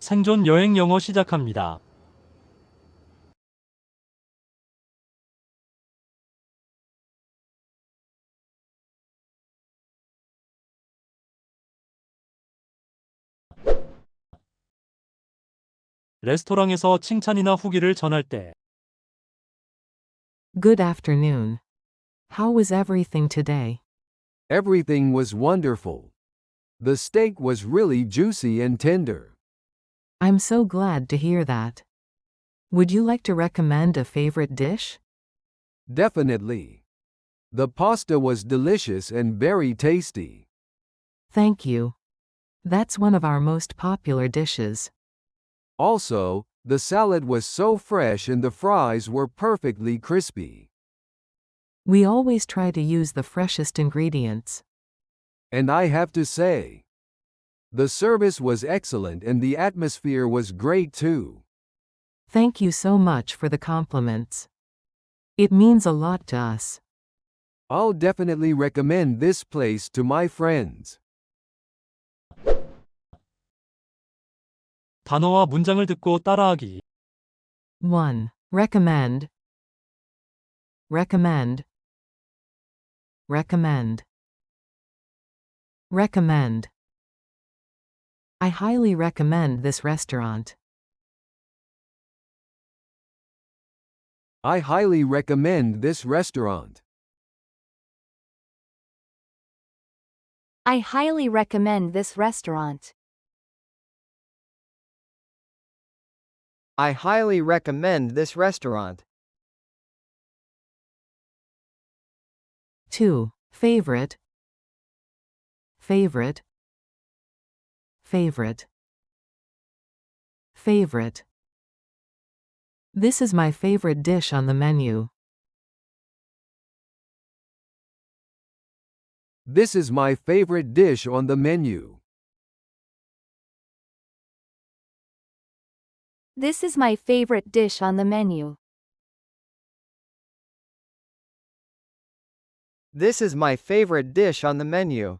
생존 여행 영어 시작합니다. 레스토랑에서 칭찬이나 후기를 전할 때 Good afternoon. How was everything today? Everything was wonderful. The steak was really juicy and tender. I'm so glad to hear that. Would you like to recommend a favorite dish? Definitely. The pasta was delicious and very tasty. Thank you. That's one of our most popular dishes. Also, the salad was so fresh and the fries were perfectly crispy. We always try to use the freshest ingredients. And I have to say, the service was excellent and the atmosphere was great too. Thank you so much for the compliments. It means a lot to us. I'll definitely recommend this place to my friends. 단어와 문장을 듣고 따라하기. 1. Recommend. Recommend. Recommend. Recommend. I highly recommend this restaurant. I highly recommend this restaurant. I highly recommend this restaurant. I highly recommend this restaurant. 2. Favorite. Favorite. Favorite. Favorite. This is my favorite dish on the menu. This is my favorite dish on the menu. This is my favorite dish on the menu. This is my favorite dish on the menu.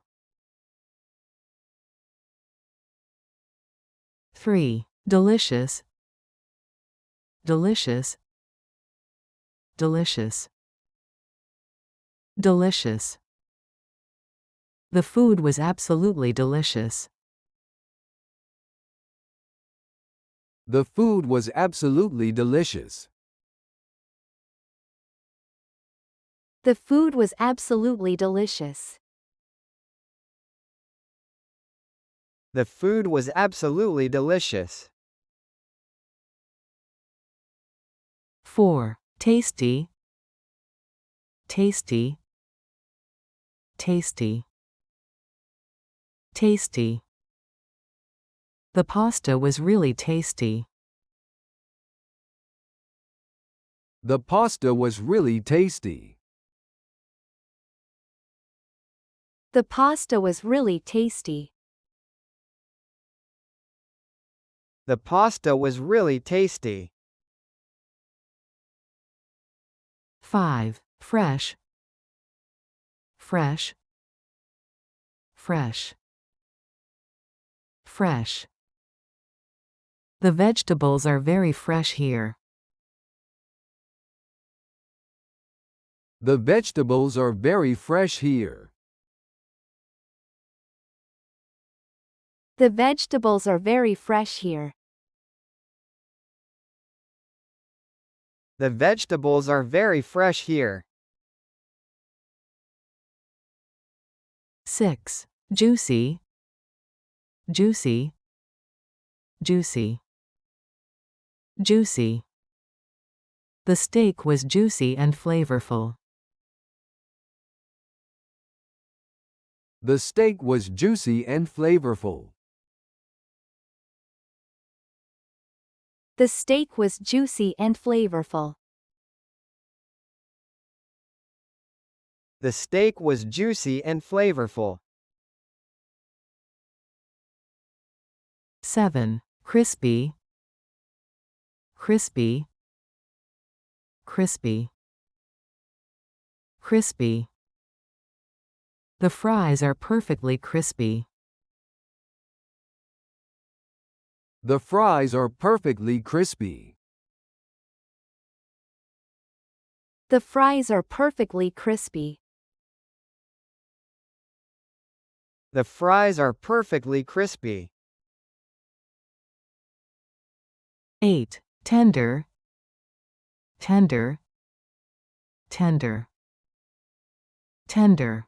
3. Delicious. Delicious. Delicious. Delicious. The food was absolutely delicious. The food was absolutely delicious. The food was absolutely delicious. The food was absolutely delicious. 4. Tasty. Tasty. Tasty. Tasty. The pasta was really tasty. The pasta was really tasty. The pasta was really tasty. The pasta was really tasty. 5. Fresh. Fresh. Fresh. Fresh. The vegetables are very fresh here. The vegetables are very fresh here. The vegetables are very fresh here. The vegetables are very fresh here. 6. Juicy. Juicy. Juicy. Juicy. The steak was juicy and flavorful. The steak was juicy and flavorful. The steak was juicy and flavorful. The steak was juicy and flavorful. 7. Crispy. Crispy. Crispy. Crispy. The fries are perfectly crispy. The fries are perfectly crispy. The fries are perfectly crispy. The fries are perfectly crispy. 8. Tender. Tender. Tender. Tender.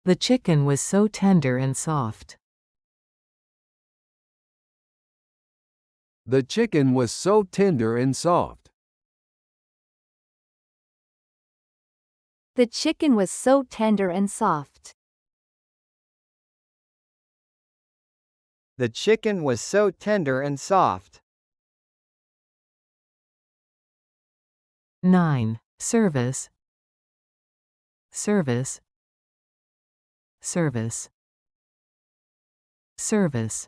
The chicken was so tender and soft. The chicken was so tender and soft. The chicken was so tender and soft. The chicken was so tender and soft. 9. Service. Service. Service. Service.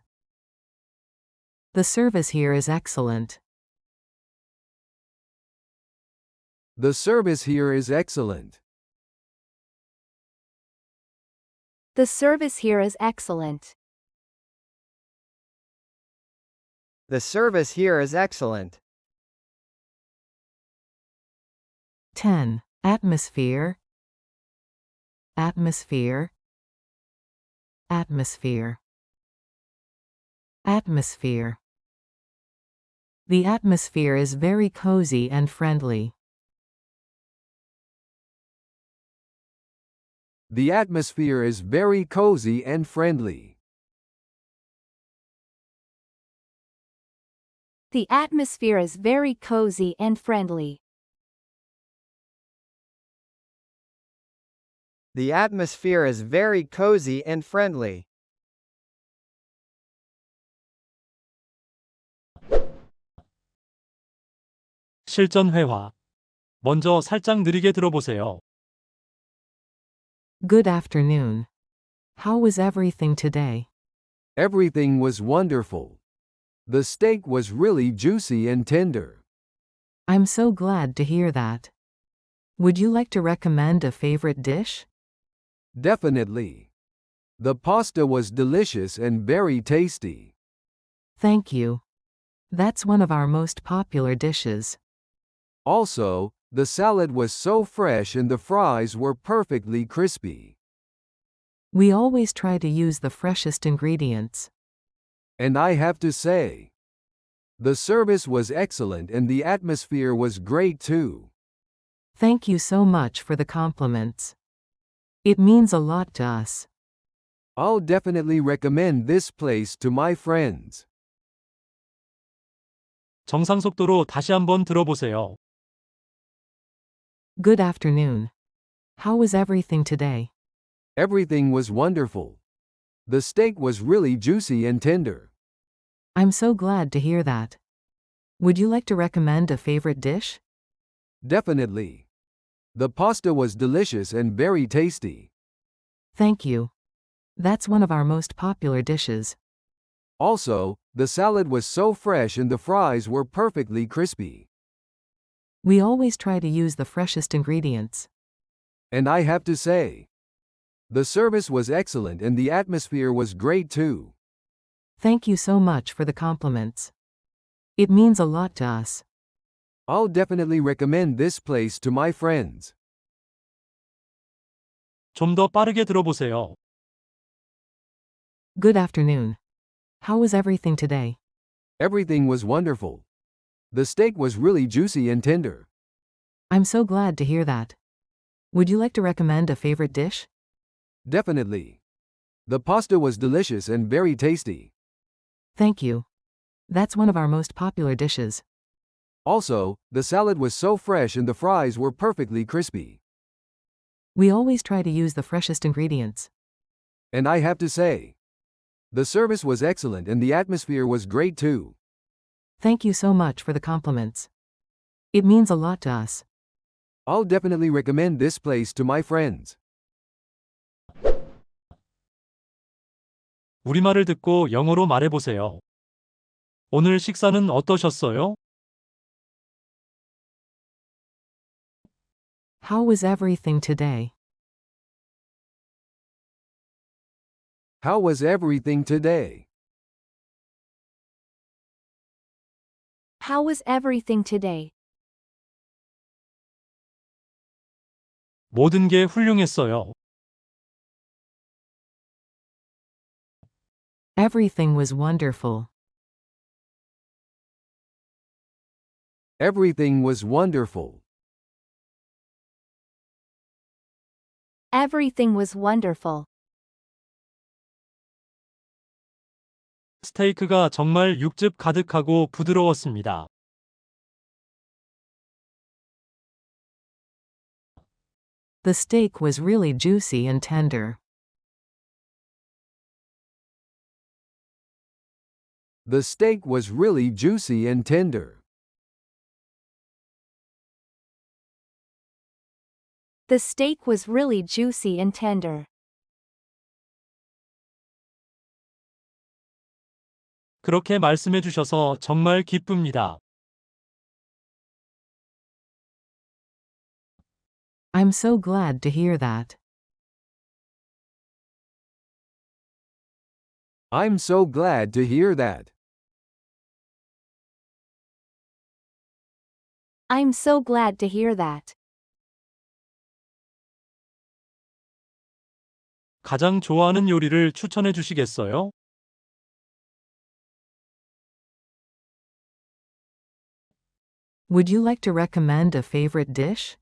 The service here is excellent. The service here is excellent. The service here is excellent. The service here is excellent. 10. Atmosphere. Atmosphere. Atmosphere. Atmosphere. The atmosphere is very cozy and friendly. The atmosphere is very cozy and friendly. The atmosphere is very cozy and friendly. The atmosphere is very cozy and friendly. 실전 회화. 먼저 살짝 느리게 들어보세요. Good afternoon. How was everything today? Everything was wonderful. The steak was really juicy and tender. I'm so glad to hear that. Would you like to recommend a favorite dish? Definitely. The pasta was delicious and very tasty. Thank you. That's one of our most popular dishes. Also, the salad was so fresh and the fries were perfectly crispy. We always try to use the freshest ingredients. And I have to say, the service was excellent and the atmosphere was great too. Thank you so much for the compliments. It means a lot to us. I'll definitely recommend this place to my friends. 정상 속도로 다시 한번 들어보세요. Good afternoon. How was everything today? Everything was wonderful. The steak was really juicy and tender. I'm so glad to hear that. Would you like to recommend a favorite dish? Definitely. The pasta was delicious and very tasty. Thank you. That's one of our most popular dishes. Also, the salad was so fresh and the fries were perfectly crispy. We always try to use the freshest ingredients. And I have to say, the service was excellent and the atmosphere was great too. Thank you so much for the compliments. It means a lot to us. I'll definitely recommend this place to my friends. 좀 더 빠르게 들어보세요. Good afternoon. How was everything today? Everything was wonderful. The steak was really juicy and tender. I'm so glad to hear that. Would you like to recommend a favorite dish? Definitely. The pasta was delicious and very tasty. Thank you. That's one of our most popular dishes. Also, the salad was so fresh and the fries were perfectly crispy. We always try to use the freshest ingredients. And I have to say, the service was excellent and the atmosphere was great too. Thank you so much for the compliments. It means a lot to us. I'll definitely recommend this place to my friends. 우리말을 듣고 영어로 말해보세요. 오늘 식사는 어떠셨어요? How was everything today? How was everything today? How was everything today? 모든 게 훌륭했어요. Everything was wonderful. Everything was wonderful. Everything was wonderful. 스테이크가 정말 육즙 가득하고 부드러웠습니다. The steak was really juicy and tender. The steak was really juicy and tender. The steak was really juicy and tender. 그렇게 말씀해 주셔서 정말 기쁩니다. I'm so glad to hear that. I'm so glad to hear that. I'm so glad to hear that. 가장 좋아하는 요리를 추천해 주시겠어요? Would you like to recommend a favorite dish?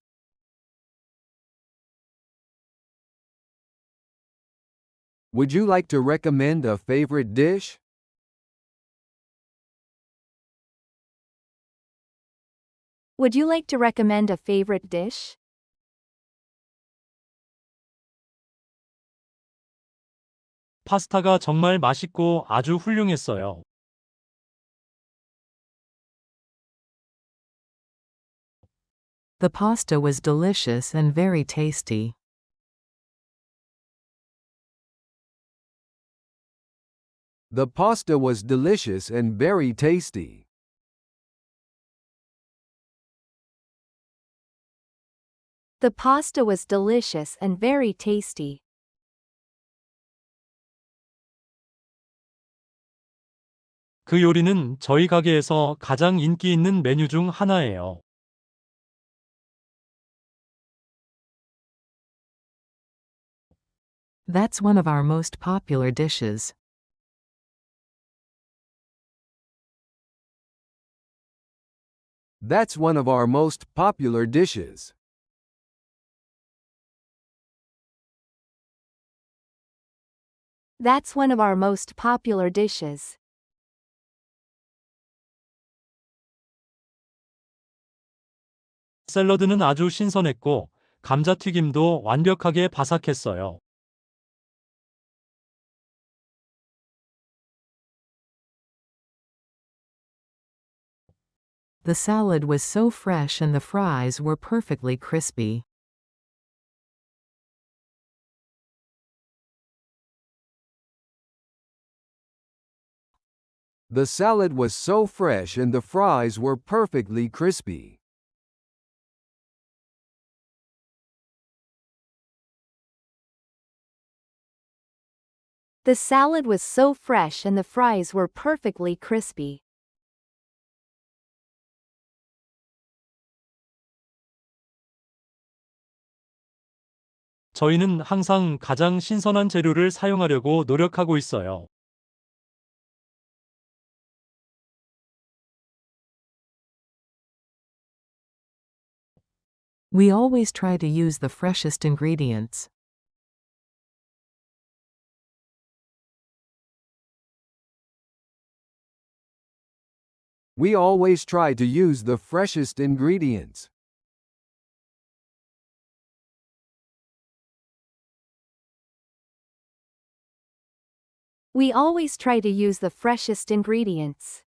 Would you like to recommend a favorite dish? Would you like to recommend a favorite dish? 파스타가 정말 맛있고 아주 훌륭했어요. The pasta was delicious and very tasty. The pasta was delicious and very tasty. The pasta was delicious and very tasty. 그 요리는 저희 가게에서 가장 인기 있는 메뉴 중 하나예요. That's one of our most popular dishes. That's one of our most popular dishes. That's one of our most popular dishes. 샐러드는 아주 신선했고, 감자튀김도 완벽하게 바삭했어요. The salad was so fresh and the fries were perfectly crispy. The salad was so fresh and the fries were perfectly crispy. The salad was so fresh and the fries were perfectly crispy. 저희는 항상 가장 신선한 재료를 사용하려고 노력하고 있어요. We always try to use the freshest ingredients. We always try to use the freshest ingredients. We always try to use the freshest ingredients.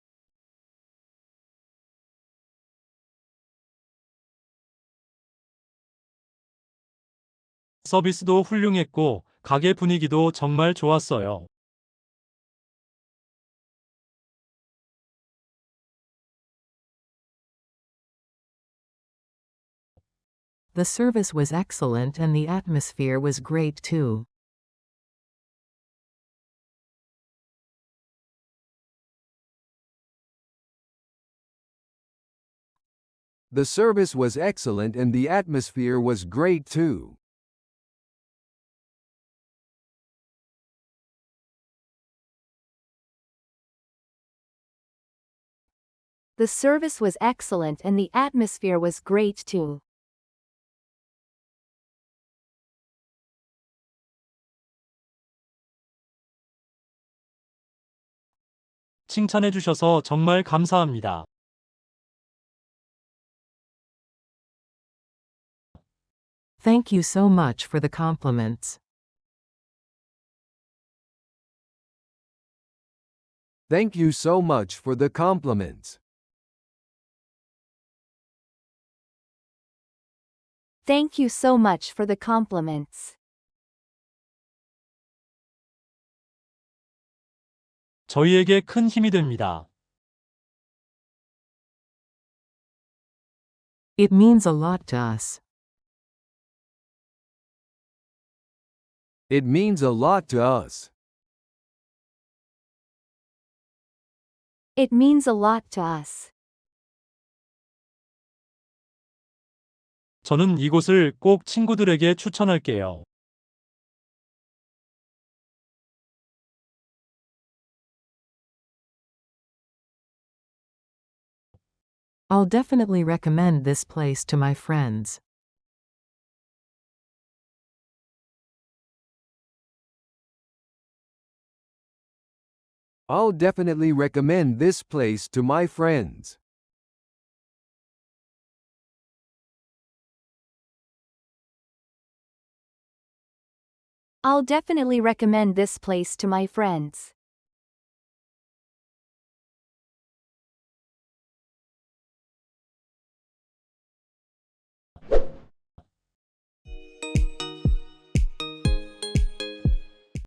서비스도 훌륭했고, 가게 분위기도 정말 좋았어요. The service was excellent and the atmosphere was great too. The service was excellent and the atmosphere was great too. The service was excellent and the atmosphere was great too. 칭찬해 주셔서 정말 감사합니다. Thank you so much for the compliments. Thank you so much for the compliments. Thank you so much for the compliments. 저희에게 큰 힘이 됩니다. It means a lot to us. It means a lot to us. It means a lot to us. 저는 이곳을 꼭 친구들에게 추천할게요. I'll definitely recommend this place to my friends. I'll definitely recommend this place to my friends. I'll definitely recommend this place to my friends.